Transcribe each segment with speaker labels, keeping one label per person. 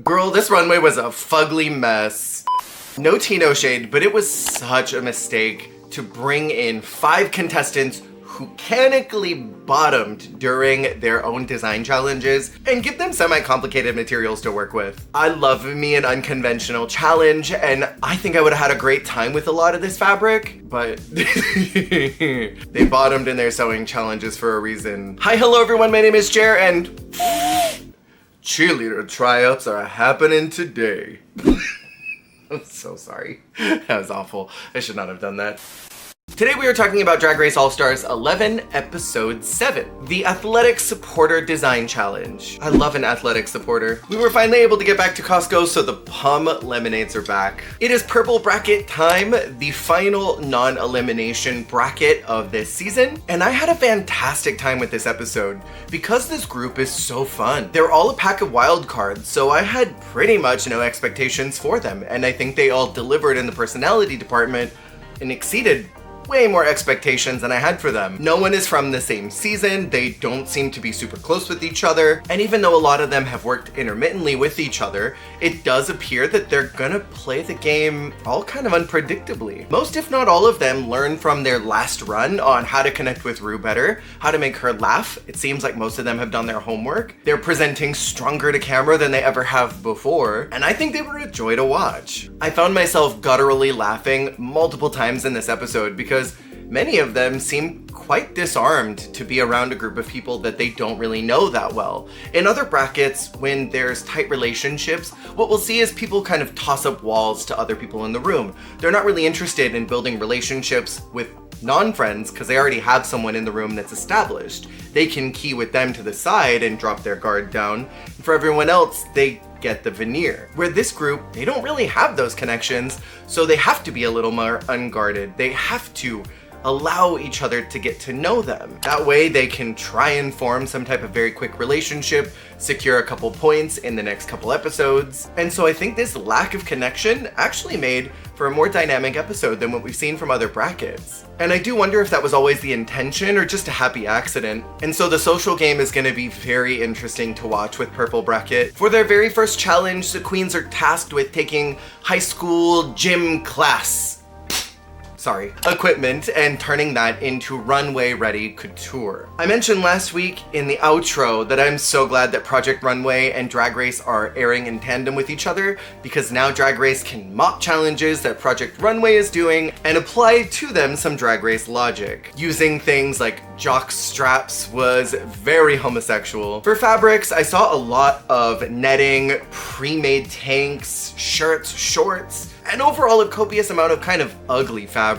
Speaker 1: Girl, this runway was a fugly mess. No tea, no shade, but it was such a mistake to bring in 5 contestants who canically bottomed during their own design challenges and give them semi-complicated materials to work with. I love me an unconventional challenge, and I think I would have had a great time with a lot of this fabric, but they bottomed in their sewing challenges for a reason. Hi, hello everyone, my name is Jer, and cheerleader tryouts are happening today. I'm so sorry. That was awful. I should not have done that. Today we are talking about Drag Race All-Stars 11, Episode 7, the Athletic Supporter Design Challenge. I love an athletic supporter. We were finally able to get back to Costco, so the Pom lemonades are back. It is purple bracket time, the final non-elimination bracket of this season, and I had a fantastic time with this episode because this group is so fun. They're all a pack of wild cards, so I had pretty much no expectations for them, and I think they all delivered in the personality department and exceeded way more expectations than I had for them. No one is from the same season, they don't seem to be super close with each other, and even though a lot of them have worked intermittently with each other, it does appear that they're gonna play the game all kind of unpredictably. Most, if not all of them, learned from their last run on how to connect with Rue better, how to make her laugh. It seems like most of them have done their homework. They're presenting stronger to camera than they ever have before, and I think they were a joy to watch. I found myself gutturally laughing multiple times in this episode because many of them seem quite disarmed to be around a group of people that they don't really know that well. In other brackets, when there's tight relationships, what we'll see is people kind of toss up walls to other people in the room. They're not really interested in building relationships with non-friends because they already have someone in the room that's established. They can key with them to the side and drop their guard down. For everyone else, they get the veneer. Where this group, they don't really have those connections, so they have to be a little more unguarded. They have to allow each other to get to know them. That way they can try and form some type of very quick relationship, secure a couple points in the next couple episodes. And so I think this lack of connection actually made for a more dynamic episode than what we've seen from other brackets. And I do wonder if that was always the intention or just a happy accident. And so the social game is gonna be very interesting to watch with Purple Bracket. For their very first challenge, the queens are tasked with taking high school gym class equipment and turning that into runway ready couture. I mentioned last week in the outro that I'm so glad that Project Runway and Drag Race are airing in tandem with each other, because now Drag Race can mop challenges that Project Runway is doing and apply to them some Drag Race logic. Using things like jock straps was very homosexual. For fabrics, I saw a lot of netting, pre-made tanks, shirts, shorts, and overall a copious amount of kind of ugly fabric.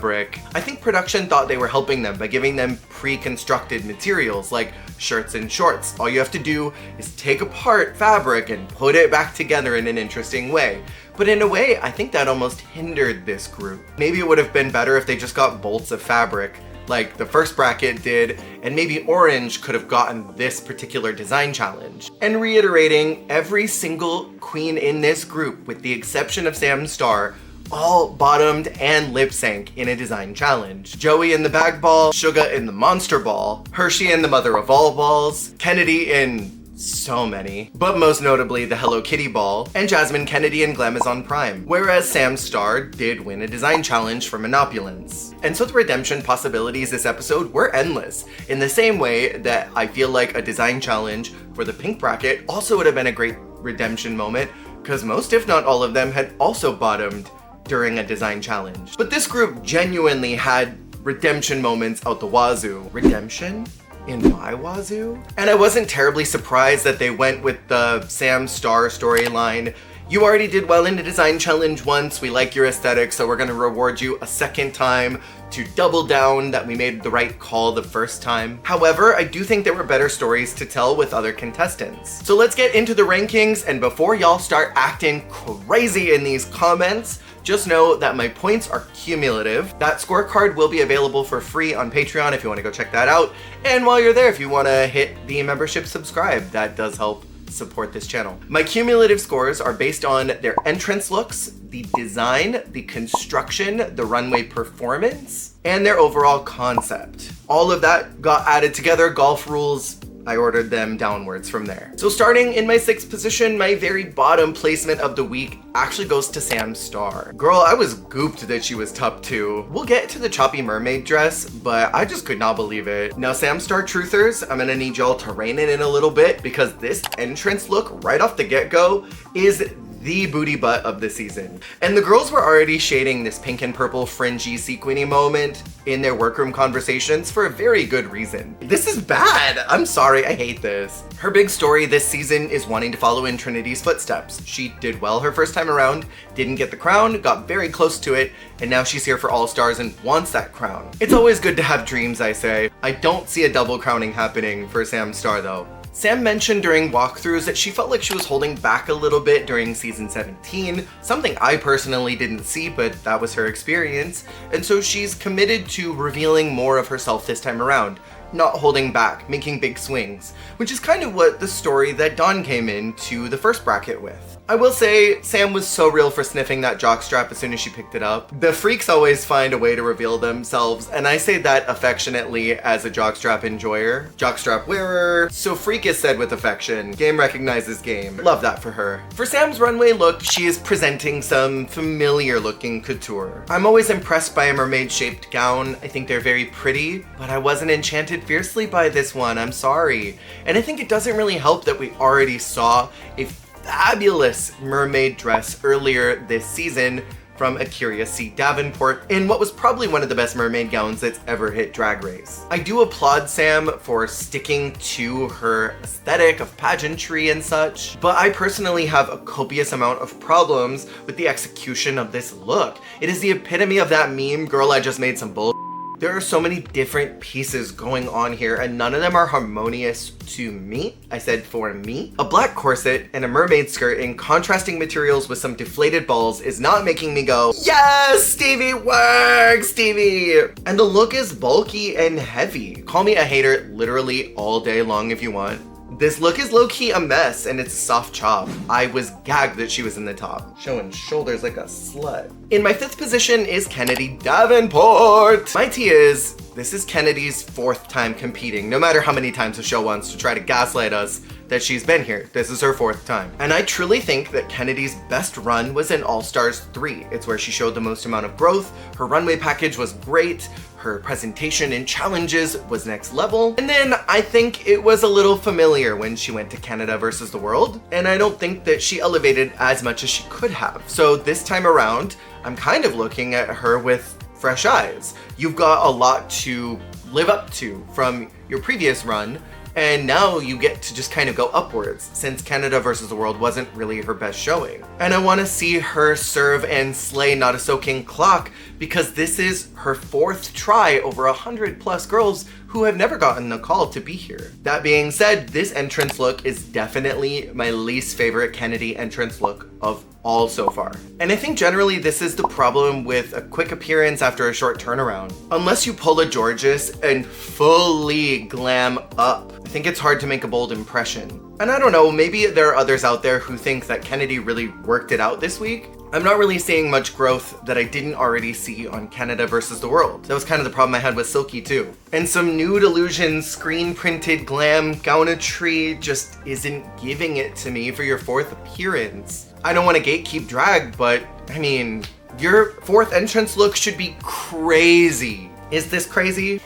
Speaker 1: I think production thought they were helping them by giving them pre-constructed materials like shirts and shorts. All you have to do is take apart fabric and put it back together in an interesting way. But in a way, I think that almost hindered this group. Maybe it would have been better if they just got bolts of fabric like the first bracket did, and maybe Orange could have gotten this particular design challenge. And reiterating, every single queen in this group, with the exception of Sam Star, all bottomed and lip sank in a design challenge. Joey in the bag ball, Suga in the monster ball, Hershey in the mother of all balls, Kennedy in so many, but most notably the Hello Kitty ball, and Jasmine Kennedy in Glamazon Prime, whereas Sam Star did win a design challenge for Monopulence. And so the redemption possibilities this episode were endless, in the same way that I feel like a design challenge for the pink bracket also would have been a great redemption moment, because most if not all of them had also bottomed during a design challenge. But this group genuinely had redemption moments out the wazoo. Redemption? In my wazoo? And I wasn't terribly surprised that they went with the Sam Star storyline. You already did well in the design challenge once, we like your aesthetic, so we're gonna reward you a second time to double down that we made the right call the first time. However, I do think there were better stories to tell with other contestants. So let's get into the rankings, and before y'all start acting crazy in these comments, just know that my points are cumulative. That scorecard will be available for free on Patreon if you want to go check that out. And while you're there, if you want to hit the membership subscribe, that does help support this channel. My cumulative scores are based on their entrance looks, the design, the construction, the runway performance, and their overall concept. All of that got added together. Golf rules I ordered them downwards from there. So starting in my 6th position, my very bottom placement of the week actually goes to Sam Starr. Girl, I was gooped that she was top 2. We'll get to the choppy mermaid dress, but I just could not believe it. Now Sam Starr truthers, I'm gonna need y'all to rein it in a little bit because this entrance look right off the get-go is the booty butt of the season. And the girls were already shading this pink and purple fringy sequiny moment in their workroom conversations for a very good reason. This is bad. I'm sorry, I hate this. Her big story this season is wanting to follow in Trinity's footsteps. She did well her first time around, didn't get the crown, got very close to it, and now she's here for All Stars and wants that crown. It's always good to have dreams, I say. I don't see a double crowning happening for Sam Starr though. Sam mentioned during walkthroughs that she felt like she was holding back a little bit during season 17, something I personally didn't see, but that was her experience, and so she's committed to revealing more of herself this time around, not holding back, making big swings, which is kind of what the story that Dawn came into the first bracket with. I will say, Sam was so real for sniffing that jockstrap as soon as she picked it up. The freaks always find a way to reveal themselves, and I say that affectionately as a jockstrap enjoyer, jockstrap wearer, so freak is said with affection. Game recognizes game. Love that for her. For Sam's runway look, she is presenting some familiar looking couture. I'm always impressed by a mermaid shaped gown. I think they're very pretty, but I wasn't enchanted fiercely by this one, I'm sorry. And I think it doesn't really help that we already saw a fabulous mermaid dress earlier this season from a Curious Sea Davenport in what was probably one of the best mermaid gowns that's ever hit Drag Race. I do applaud Sam for sticking to her aesthetic of pageantry and such, but I personally have a copious amount of problems with the execution of this look. It is the epitome of that meme, girl, I just made some bull. There are so many different pieces going on here and none of them are harmonious to me. I said for me. A black corset and a mermaid skirt in contrasting materials with some deflated balls is not making me go, yes, Stevie, work, Stevie! And the look is bulky and heavy. Call me a hater literally all day long if you want. This look is low-key a mess and it's a soft chop. I was gagged that she was in the top, showing shoulders like a slut. In my 5th position is Kennedy Davenport. My tea is, this is Kennedy's 4th time competing, no matter how many times the show wants to try to gaslight us that she's been here. This is her 4th time. And I truly think that Kennedy's best run was in All Stars 3. It's where she showed the most amount of growth, her runway package was great, her presentation in challenges was next level, and then I think it was a little familiar when she went to Canada versus the world, and I don't think that she elevated as much as she could have. So this time around, I'm kind of looking at her with fresh eyes. You've got a lot to live up to from your previous run, and now you get to just kind of go upwards since Canada versus the world wasn't really her best showing. And I want to see her serve and slay Not a Soaking Clock because this is her 4th try over 100+ girls who have never gotten a call to be here. That being said, this entrance look is definitely my least favorite Kennedy entrance look of all so far. And I think generally this is the problem with a quick appearance after a short turnaround. Unless you pull a Georges and fully glam up, I think it's hard to make a bold impression. And I don't know, maybe there are others out there who think that Kennedy really worked it out this week. I'm not really seeing much growth that I didn't already see on Canada versus the world. That was kind of the problem I had with Silky too. And some nude illusion screen printed glam gownetry just isn't giving it to me for your 4th appearance. I don't want to gatekeep drag, but I mean, your 4th entrance look should be crazy. Is this crazy?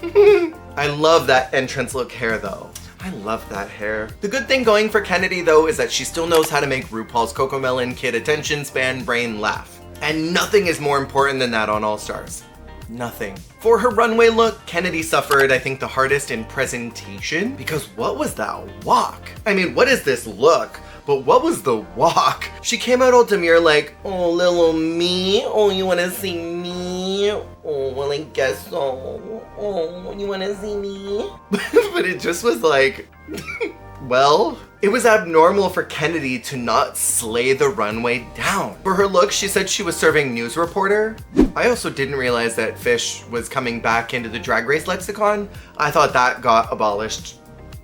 Speaker 1: I love that entrance look hair though. I love that hair. The good thing going for Kennedy though is that she still knows how to make RuPaul's Cocomelon Kid attention span brain laugh. And nothing is more important than that on All Stars. Nothing. For her runway look, Kennedy suffered, I think, the hardest in presentation because what was that walk? I mean, what is this look? But what was the walk? She came out all demure like, oh, little me, oh, you wanna see me? Oh, well, I guess so. Oh, you wanna see me? But it just was like, well, it was abnormal for Kennedy to not slay the runway down. For her look, she said she was serving news reporter. I also didn't realize that fish was coming back into the Drag Race lexicon. I thought that got abolished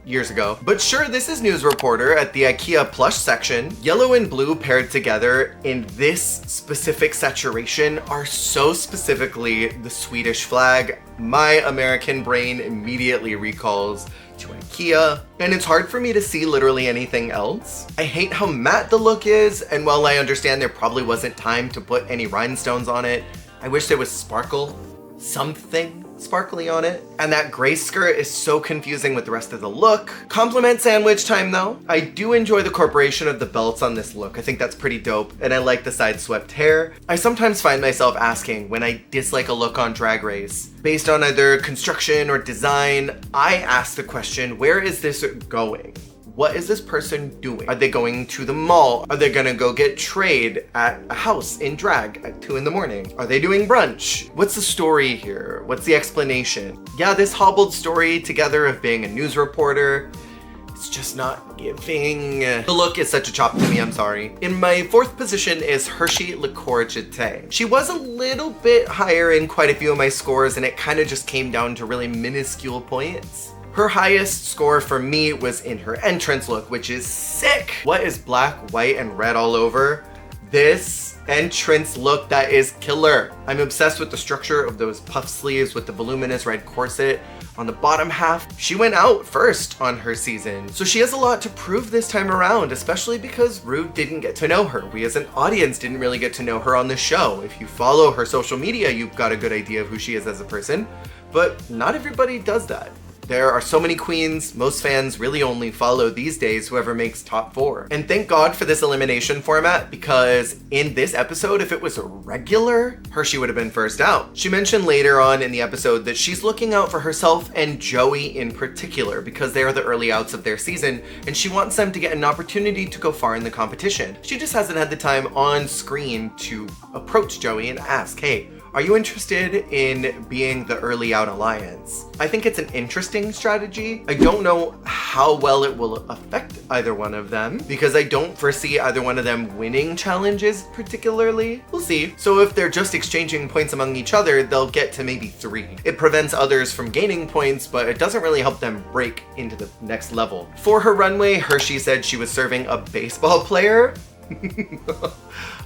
Speaker 1: years ago. But sure, this is news reporter at the IKEA plush section. Yellow and blue paired together in this specific saturation are so specifically the Swedish flag. My American brain immediately recalls to IKEA, and it's hard for me to see literally anything else. I hate how matte the look is, and while I understand there probably wasn't time to put any rhinestones on it, I wish there was sparkle, something sparkly on it. And that gray skirt is so confusing with the rest of the look. Compliment sandwich time though. I do enjoy the incorporation of the belts on this look. I think that's pretty dope, and I like the side swept hair. I sometimes find myself asking when I dislike a look on Drag Race, based on either construction or design, I ask the question, where is this going? What is this person doing? Are they going to the mall? Are they gonna go get trade at a house in drag at 2 in the morning? Are they doing brunch? What's the story here? What's the explanation? Yeah, this hobbled story together of being a news reporter, it's just not giving. The look is such a chop to me, I'm sorry. In my 4th position is Hershey Lorette. She was a little bit higher in quite a few of my scores, and it kind of just came down to really minuscule points. Her highest score for me was in her entrance look, which is sick. What is black, white, and red all over? This entrance look, that is killer. I'm obsessed with the structure of those puff sleeves with the voluminous red corset on the bottom half. She went out first on her season, so she has a lot to prove this time around, especially because Ru didn't get to know her. We as an audience didn't really get to know her on the show. If you follow her social media, you've got a good idea of who she is as a person, but not everybody does that. There are so many queens, most fans really only follow these days whoever makes top 4. And thank God for this elimination format, because in this episode, if it was a regular, Hershey would have been first out. She mentioned later on in the episode that she's looking out for herself and Joey in particular, because they are the early outs of their season, and she wants them to get an opportunity to go far in the competition. She just hasn't had the time on screen to approach Joey and ask, hey, are you interested in being the early out alliance? I think it's an interesting strategy. I don't know how well it will affect either one of them, because I don't foresee either one of them winning challenges particularly. We'll see. So if they're just exchanging points among each other, they'll get to maybe 3. It prevents others from gaining points, but it doesn't really help them break into the next level. For her runway, Hershey said she was serving a baseball player.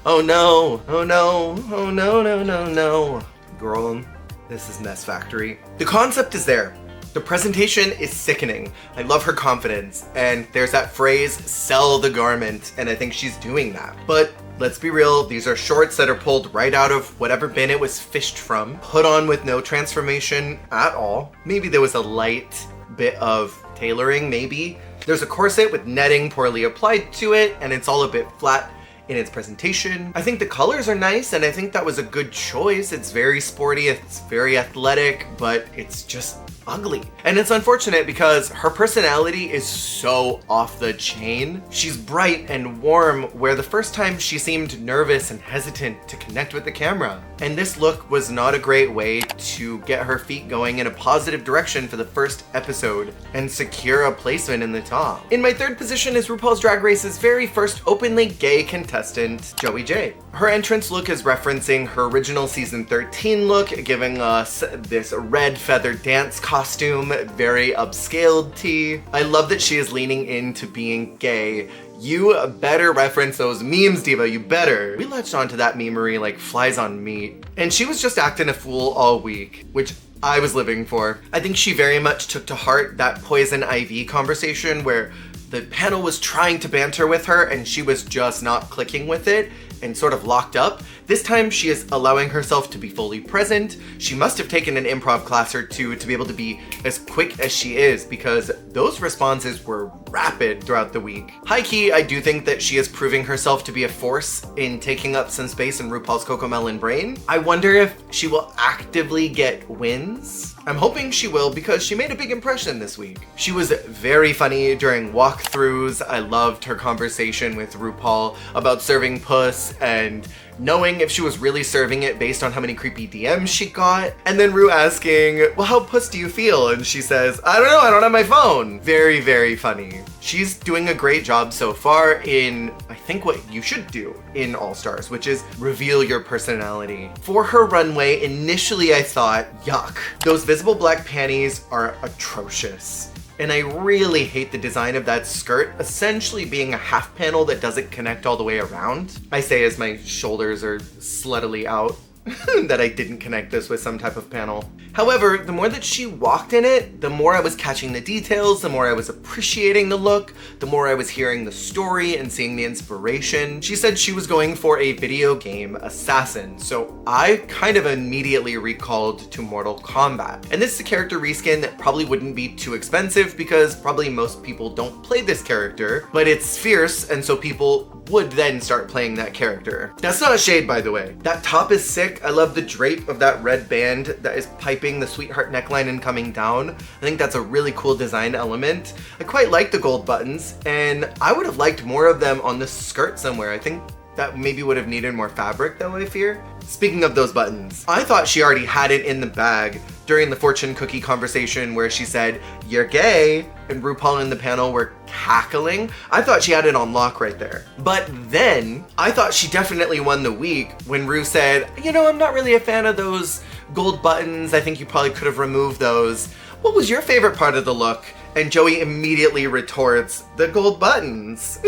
Speaker 1: Oh no, oh no, oh no, no, no, no. Girl, this is Mess Factory. The concept is there. The presentation is sickening. I love her confidence, and there's that phrase, sell the garment, and I think she's doing that. But let's be real, these are shorts that are pulled right out of whatever bin it was fished from, put on with no transformation at all. Maybe there was a light bit of tailoring, maybe. There's a corset with netting poorly applied to it, and it's all a bit flat in its presentation. I think the colors are nice, and I think that was a good choice. It's very sporty, it's very athletic, but it's just ugly. And it's unfortunate because her personality is so off the chain. She's bright and warm, where the first time she seemed nervous and hesitant to connect with the camera. And this look was not a great way to get her feet going in a positive direction for the first episode and secure a placement in the top. In my 3rd position is RuPaul's Drag Race's very first openly gay contestant, Joey J. Her entrance look is referencing her original season 13 look, giving us this red feathered dance costume, very upscaled tee. I love that she is leaning into being gay. You better reference those memes, Diva, you better. We latched onto that memery like flies on meat. And she was just acting a fool all week, which I was living for. I think she very much took to heart that Poison Ivy conversation where the panel was trying to banter with her and she was just not clicking with it and sort of locked up. This time she is allowing herself to be fully present. She must have taken an improv class or two to be able to be as quick as she is, because those responses were rapid throughout the week. High key, I do think that she is proving herself to be a force in taking up some space in RuPaul's Cocomelon brain. I wonder if she will actively get wins. I'm hoping she will, because she made a big impression this week. She was very funny during walkthroughs. I loved her conversation with RuPaul about serving puss and knowing if she was really serving it based on how many creepy DMs she got. And then Ru asking, well, how puss do you feel? And she says, I don't know, I don't have my phone. Very, very funny. She's doing a great job so far in, I think, what you should do in All Stars, which is reveal your personality. For her runway, initially I thought, yuck. Those visible black panties are atrocious. And I really hate the design of that skirt, essentially being a half panel that doesn't connect all the way around. I say as my shoulders are sluttily out. that I didn't connect this with some type of panel. However, the more that she walked in it, the more I was catching the details, the more I was appreciating the look, the more I was hearing the story and seeing the inspiration. She said she was going for a video game assassin, so I kind of immediately recalled to Mortal Kombat. And this is a character reskin that probably wouldn't be too expensive because probably most people don't play this character, but it's fierce, and so people would then start playing that character. That's not a shade, by the way. That top is sick. I love the drape of that red band that is piping the sweetheart neckline and coming down. I think that's a really cool design element. I quite like the gold buttons, and I would have liked more of them on the skirt somewhere. I think that maybe would have needed more fabric though, I fear. Speaking of those buttons, I thought she already had it in the bag during the fortune cookie conversation where she said, "You're gay," and RuPaul in the panel were cackling. I thought she had it on lock right there. But then I thought she definitely won the week when Ru said, "You know, I'm not really a fan of those gold buttons. I think you probably could have removed those. What was your favorite part of the look?" And Joey immediately retorts, "The gold buttons."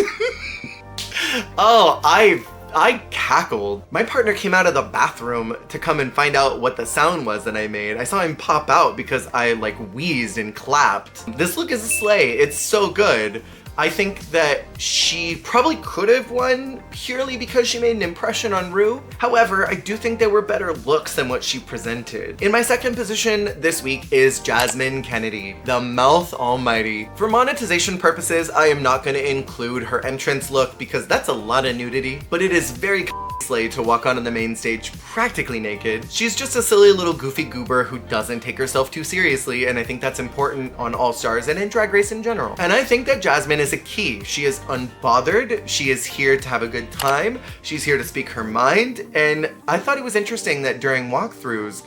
Speaker 1: Oh, I cackled. My partner came out of the bathroom to come and find out what the sound was that I made. I saw him pop out because I like wheezed and clapped. This look is a slay. It's so good. I think that she probably could have won purely because she made an impression on Ru. However, I do think there were better looks than what she presented. In my second position this week is Jasmine Kennedy, the mouth almighty. For monetization purposes, I am not going to include her entrance look because that's a lot of nudity, but it is very slay to walk on the main stage practically naked. She's just a silly little goofy goober who doesn't take herself too seriously, and I think that's important on All Stars and in Drag Race in general. And I think that Jasmine is a key. She is unbothered, she is here to have a good time, she's here to speak her mind, and I thought it was interesting that during walkthroughs,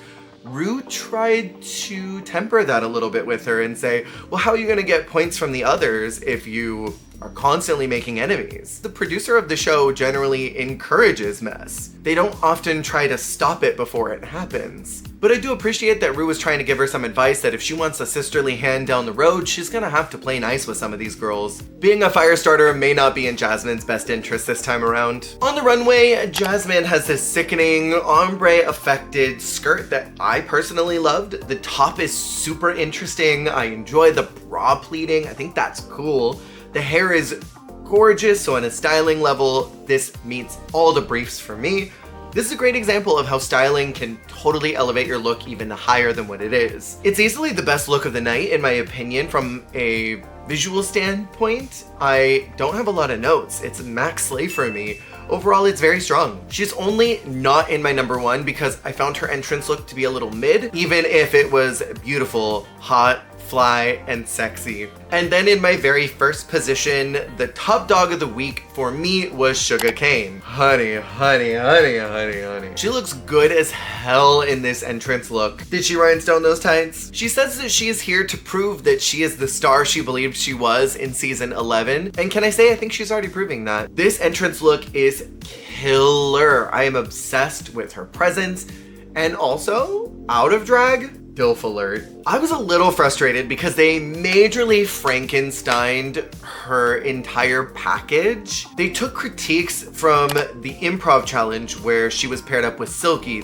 Speaker 1: Ru tried to temper that a little bit with her and say, well, how are you gonna get points from the others if you are constantly making enemies? The producer of the show generally encourages mess. They don't often try to stop it before it happens. But I do appreciate that Ru was trying to give her some advice that if she wants a sisterly hand down the road, she's gonna have to play nice with some of these girls. Being a fire starter may not be in Jasmine's best interest this time around. On the runway, Jasmine has this sickening ombre-affected skirt that I personally loved. The top is super interesting. I enjoy the bra pleating. I think that's cool. The hair is gorgeous, so on a styling level, this meets all the briefs for me. This is a great example of how styling can totally elevate your look even higher than what it is. It's easily the best look of the night, in my opinion, from a visual standpoint. I don't have a lot of notes. It's max slay for me. Overall, it's very strong. She's only not in my number one because I found her entrance look to be a little mid, even if it was beautiful, hot, fly, and sexy. And then in my very first position, the top dog of the week for me was Sugar Cane. Honey, honey, honey, honey, honey. She looks good as hell in this entrance look. Did she rhinestone those tights? She says that she is here to prove that she is the star she believed she was in season 11. And can I say, I think she's already proving that. This entrance look is killer. I am obsessed with her presence. And also, out of drag, DILF alert. I was a little frustrated because they majorly Frankensteined her entire package. They took critiques from the improv challenge where she was paired up with Silky,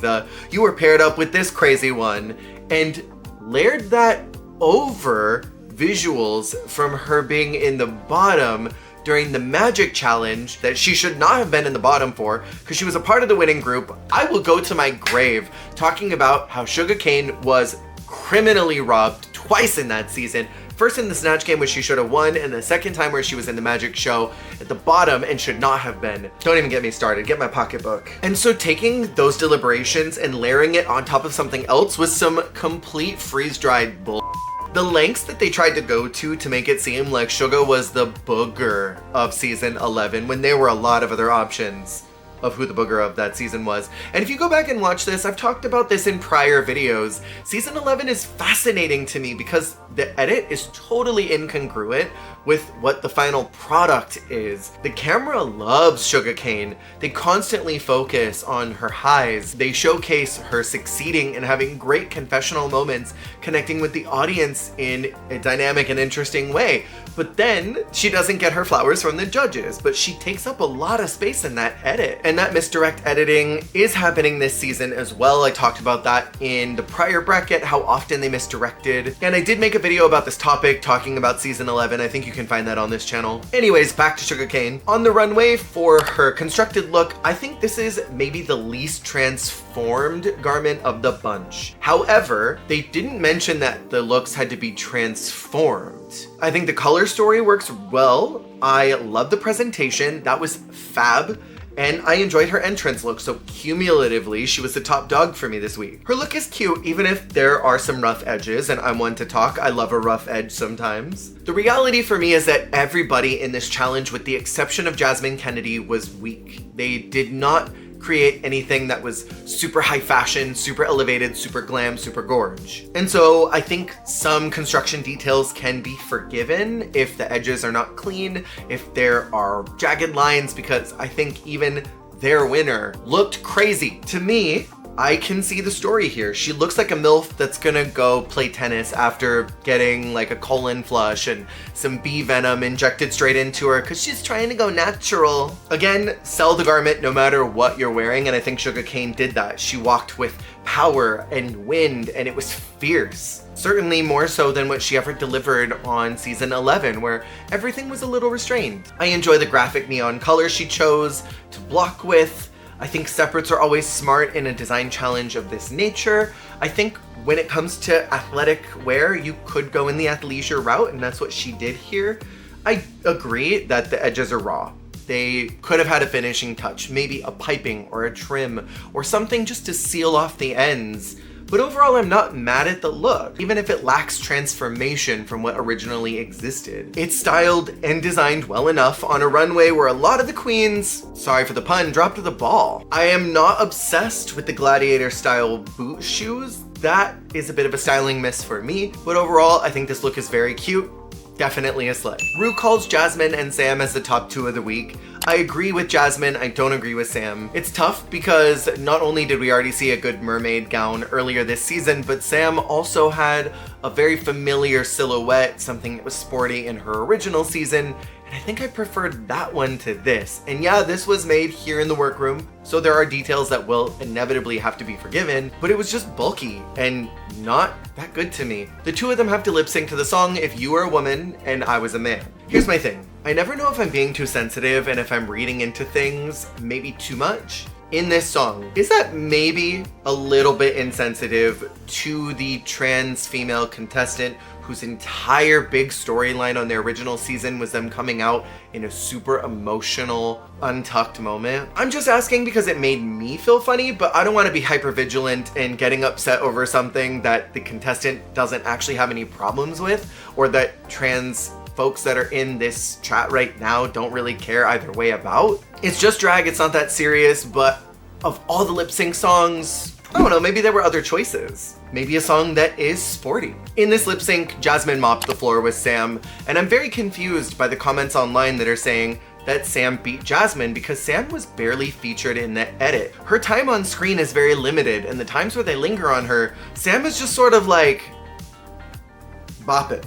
Speaker 1: you were paired up with this crazy one, and layered that over visuals from her being in the bottom during the magic challenge that she should not have been in the bottom for because she was a part of the winning group. I will go to my grave talking about how Sugar Cane was criminally robbed twice in that season. First in the Snatch Game where she should have won, and the second time where she was in the magic show at the bottom and should not have been. Don't even get me started, get my pocketbook. And so taking those deliberations and layering it on top of something else was some complete freeze-dried bull. The lengths that they tried to go to make it seem like Sugar was the booger of season 11 when there were a lot of other options of who the booger of that season was. And if you go back and watch this, I've talked about this in prior videos. Season 11 is fascinating to me because the edit is totally incongruent with what the final product is. The camera loves Sugar Cane. They constantly focus on her highs. They showcase her succeeding and having great confessional moments, connecting with the audience in a dynamic and interesting way. But then she doesn't get her flowers from the judges, but she takes up a lot of space in that edit. And that misdirect editing is happening this season as well. I talked about that in the prior bracket, how often they misdirected. And I did make a video about this topic talking about season 11. I think you can find that on this channel. Anyways, back to Sugarcane. On the runway for her constructed look, I think this is maybe the least transformed garment of the bunch. However, they didn't mention that the looks had to be transformed. I think the color story works well. I love the presentation. That was fab. And I enjoyed her entrance look, so cumulatively, she was the top dog for me this week. Her look is cute, even if there are some rough edges, and I'm one to talk. I love a rough edge sometimes. The reality for me is that everybody in this challenge, with the exception of Jasmine Kennedy, was weak. They did not create anything that was super high fashion, super elevated, super glam, super gorge. And so I think some construction details can be forgiven if the edges are not clean, if there are jagged lines, because I think even their winner looked crazy. To me, I can see the story here. She looks like a MILF that's gonna go play tennis after getting like a colon flush and some bee venom injected straight into her because she's trying to go natural. Again, sell the garment no matter what you're wearing, and I think Sugarcane did that. She walked with power and wind, and it was fierce. Certainly more so than what she ever delivered on season 11, where everything was a little restrained. I enjoy the graphic neon colors she chose to block with. I think separates are always smart in a design challenge of this nature. I think when it comes to athletic wear, you could go in the athleisure route, and that's what she did here. I agree that the edges are raw. They could have had a finishing touch, maybe a piping or a trim or something just to seal off the ends. But overall, I'm not mad at the look, even if it lacks transformation from what originally existed. It's styled and designed well enough on a runway where a lot of the queens, sorry for the pun, dropped the ball. I am not obsessed with the gladiator style boot shoes. That is a bit of a styling miss for me, but overall, I think this look is very cute. Definitely a slay. Rue calls Jasmine and Sam as the top two of the week. I agree with Jasmine, I don't agree with Sam. It's tough because not only did we already see a good mermaid gown earlier this season, but Sam also had a very familiar silhouette, something that was sporty in her original season, and I think I preferred that one to this. And yeah, this was made here in the workroom, so there are details that will inevitably have to be forgiven, but it was just bulky and not that good to me. The two of them have to lip sync to the song If You Were a Woman and I Was a Man. Here's my thing. I never know if I'm being too sensitive and if I'm reading into things maybe too much. In this song, is that maybe a little bit insensitive to the trans female contestant whose entire big storyline on their original season was them coming out in a super emotional, untucked moment? I'm just asking because it made me feel funny, but I don't want to be hypervigilant and getting upset over something that the contestant doesn't actually have any problems with, or that trans folks that are in this chat right now don't really care either way about. It's just drag, it's not that serious, but of all the lip sync songs, I don't know, maybe there were other choices. Maybe a song that is sporty. In this lip sync, Jasmine mopped the floor with Sam, and I'm very confused by the comments online that are saying that Sam beat Jasmine because Sam was barely featured in the edit. Her time on screen is very limited, and the times where they linger on her, Sam is just sort of like bopping.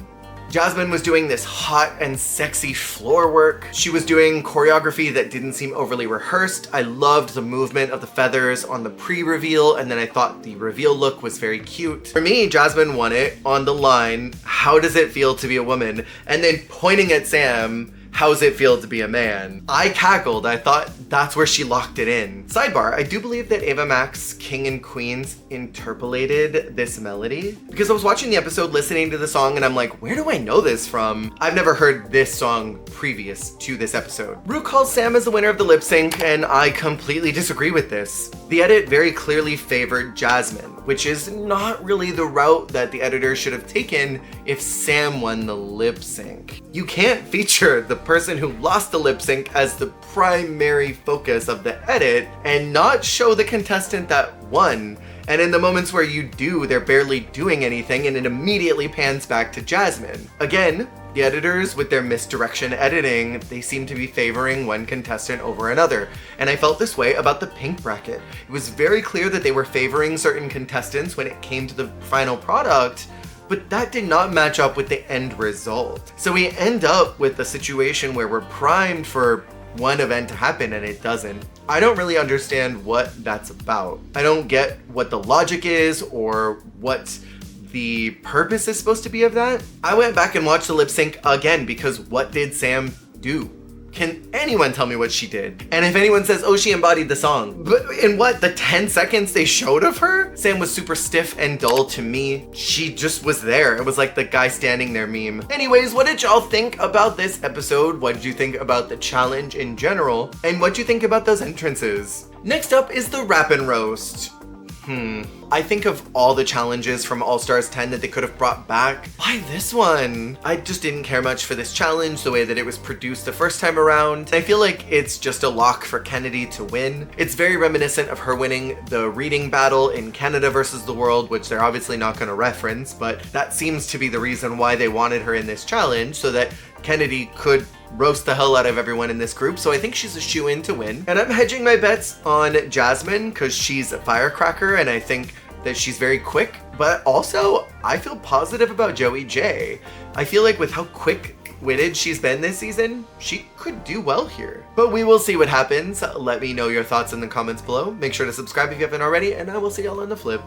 Speaker 1: Jasmine was doing this hot and sexy floor work. She was doing choreography that didn't seem overly rehearsed. I loved the movement of the feathers on the pre-reveal, and then I thought the reveal look was very cute. For me, Jasmine won it on the line, "How does it feel to be a woman?" And then pointing at Sam, "How's it feel to be a man?" I cackled. I thought that's where she locked it in. Sidebar, I do believe that Ava Max, King and Queens interpolated this melody because I was watching the episode listening to the song and I'm like, where do I know this from? I've never heard this song previous to this episode. Rue calls Sam as the winner of the lip sync, and I completely disagree with this. The edit very clearly favored Jasmine, which is not really the route that the editor should have taken if Sam won the lip sync. You can't feature the person who lost the lip sync as the primary focus of the edit and not show the contestant that won. And in the moments where you do, they're barely doing anything and it immediately pans back to Jasmine. Again, the editors with their misdirection editing, they seem to be favoring one contestant over another. And I felt this way about the pink bracket. It was very clear that they were favoring certain contestants when it came to the final product, but that did not match up with the end result. So we end up with a situation where we're primed for one event to happen and it doesn't. I don't really understand what that's about. I don't get what the logic is or what the purpose is supposed to be of that. I went back and watched the lip sync again because what did Sam do? Can anyone tell me what she did? And if anyone says, oh, she embodied the song. But in what, the 10 seconds they showed of her? Sam was super stiff and dull to me. She just was there. It was like the guy standing there meme. Anyways, what did y'all think about this episode? What did you think about the challenge in general? And what did you think about those entrances? Next up is the Rap and Roast. I think of all the challenges from All Stars 10 that they could have brought back. Why this one? I just didn't care much for this challenge, the way that it was produced the first time around. I feel like it's just a lock for Kennedy to win. It's very reminiscent of her winning the reading battle in Canada versus the World, which they're obviously not going to reference, but that seems to be the reason why they wanted her in this challenge, so that Kennedy could roast the hell out of everyone in this group. So I think she's a shoo-in to win. And I'm hedging my bets on Jasmine because she's a firecracker and I think that she's very quick. But also, I feel positive about Joey J. I feel like with how quick-witted she's been this season, she could do well here. But we will see what happens. Let me know your thoughts in the comments below. Make sure to subscribe if you haven't already, and I will see y'all on the flip.